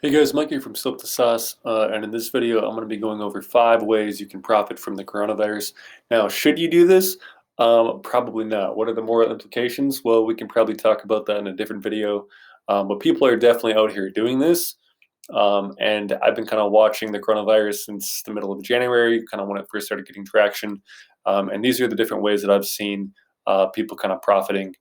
Hey guys, Mike here from Soap to Sauce, and in this video I'm going to be going over 5 ways you can profit from the coronavirus. Now, should you do this? Probably not. What are the moral implications? Well, we can probably talk about that in a different video, but people are definitely out here doing this, and I've been kind of watching the coronavirus since the middle of January, kind of when it first started getting traction, and these are the different ways that I've seen people kind of profiting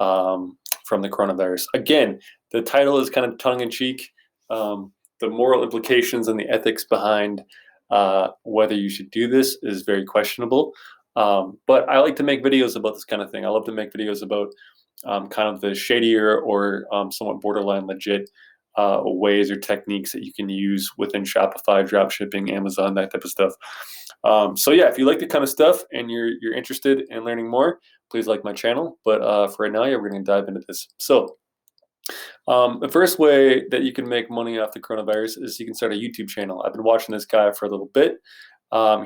from the coronavirus. Again, the title is kind of tongue-in-cheek. Um, the moral implications and the ethics behind whether you should do this is very questionable. But I like to make videos about this kind of thing. I love to make videos about kind of the shadier or somewhat borderline legit ways or techniques that you can use within Shopify, dropshipping, Amazon, that type of stuff. So yeah, if you like the kind of stuff and you're interested in learning more, please like my channel. But for right now, yeah, we're going to dive into this. So the first way that you can make money off the coronavirus is you can start a YouTube channel. I've been watching this guy for a little bit.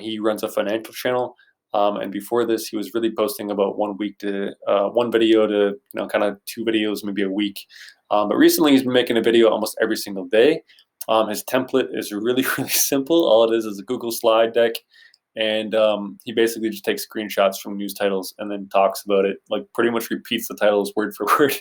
He runs a financial channel, and before this, he was really posting about one video to kind of 2 videos, maybe a week. But recently, he's been making a video almost every single day. His template is really really simple. All it is a Google slide deck, and he basically just takes screenshots from news titles and then talks about it, like pretty much repeats the titles word for word.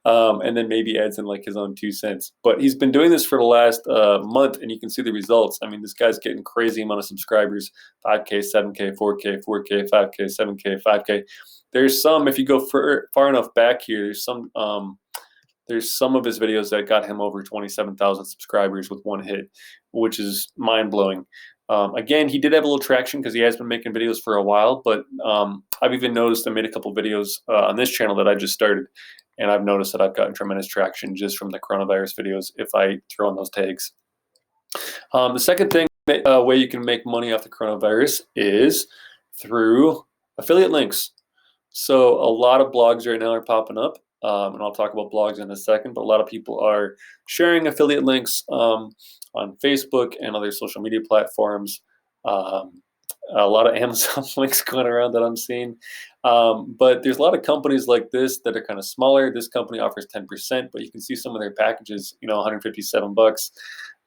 And then maybe adds in like his own 2 cents. But he's been doing this for the last month, and you can see the results. I mean, this guy's getting crazy amount of subscribers: 5K, 7K, 4K, 4K, 5K, 7K, 5K. There's some, if you go far enough back here, there's some of his videos that got him over 27,000 subscribers with one hit, which is mind-blowing. Again, he did have a little traction because he has been making videos for a while, but I've even noticed I made a couple videos on this channel that I just started, and I've noticed that I've gotten tremendous traction just from the coronavirus videos if I throw in those tags. The second way you can make money off the coronavirus is through affiliate links. So a lot of blogs right now are popping up, and I'll talk about blogs in a second, but a lot of people are sharing affiliate links on Facebook and other social media platforms. A lot of Amazon links going around that I'm seeing. But there's a lot of companies like this that are kind of smaller. This company offers 10%, but you can see some of their packages, $157,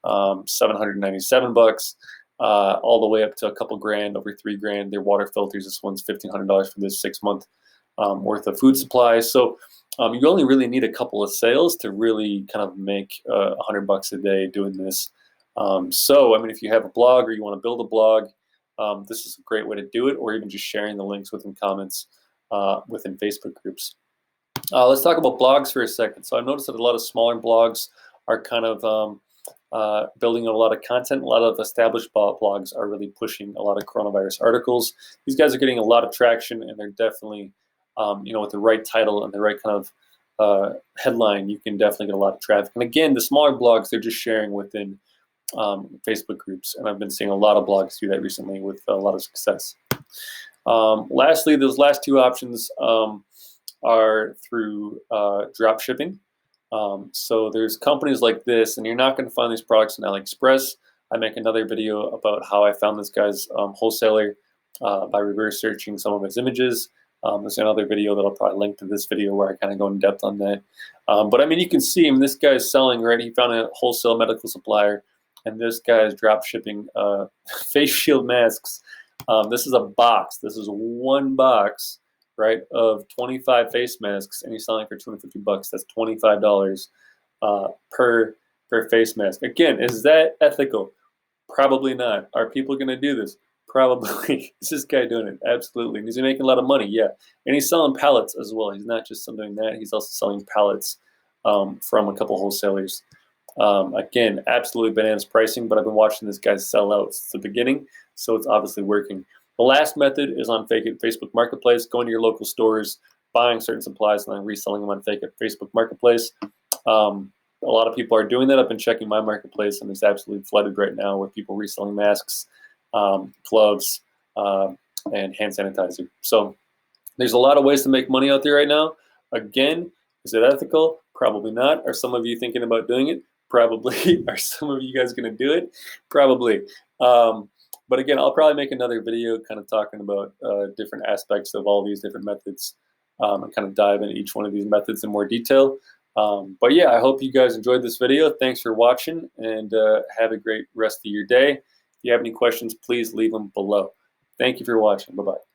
$797, all the way up to a couple grand, over $3,000. Their water filters, this one's $1,500 for this 6-month worth of food supplies. So you only really need a couple of sales to really kind of make $100 a day doing this. So, I mean, if you have a blog or you want to build a blog, this is a great way to do it, or even just sharing the links within comments within Facebook groups. Let's talk about blogs for a second. So I've noticed that a lot of smaller blogs are kind of building a lot of content. A lot of established blogs are really pushing a lot of coronavirus articles. These guys are getting a lot of traction, and they're definitely, with the right title and the right kind of headline, you can definitely get a lot of traffic. And again, the smaller blogs, they're just sharing within Facebook groups, and I've been seeing a lot of blogs do that recently with a lot of success. Lastly, those last 2 options are through drop shipping. So there's companies like this, and you're not going to find these products in AliExpress. I make another video about how I found this guy's wholesaler by reverse searching some of his images. There's another video that I'll probably link to this video where I kind of go in depth on that. But I mean, you can see him. This guy's selling, right? He found a wholesale medical supplier, and this guy is drop shipping face shield masks. This is a box. This is one box, right, of 25 face masks, and he's selling for $250. That's $25 per face mask. Again, is that ethical? Probably not. Are people going to do this? Probably. Is this guy doing it? Absolutely. And is he making a lot of money? Yeah. And he's selling pallets as well. He's not just doing that. He's also selling pallets from a couple wholesalers. Again, absolutely bananas pricing, but I've been watching this guy sell out since the beginning, so it's obviously working. The last method is on Facebook Marketplace, going to your local stores, buying certain supplies, and then reselling them on Facebook Marketplace. A lot of people are doing that. I've been checking my marketplace, and it's absolutely flooded right now with people reselling masks, gloves, and hand sanitizer. So there's a lot of ways to make money out there right now. Again, is it ethical? Probably not. Are some of you thinking about doing it? Probably. Are some of you guys going to do it? Probably. But again, I'll probably make another video kind of talking about different aspects of all these different methods and kind of dive into each one of these methods in more detail. But yeah, I hope you guys enjoyed this video. Thanks for watching, and have a great rest of your day. If you have any questions, please leave them below. Thank you for watching. Bye-bye.